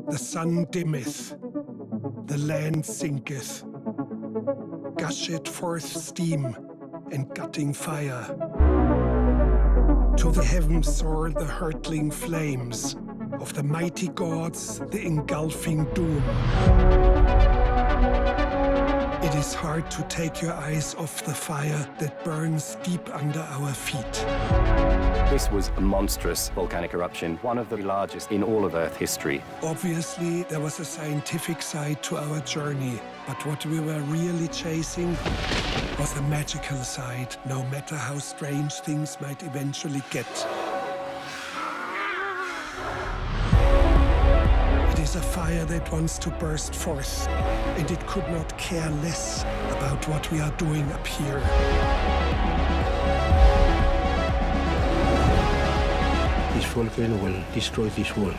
The sun dimmeth, the land sinketh, gusheth forth steam and gutting fire. To the heavens soar the hurtling flames of the mighty gods, the engulfing doom. It is hard to take your eyes off the fire that burns deep under our feet. This was a monstrous volcanic eruption, one of the largest in all of Earth history. Obviously, there was a scientific side to our journey, but what we were really chasing was the magical side, no matter how strange things might eventually get. It is a fire that wants to burst forth, and it could not care less about what we are doing up here. This volcano will destroy this world.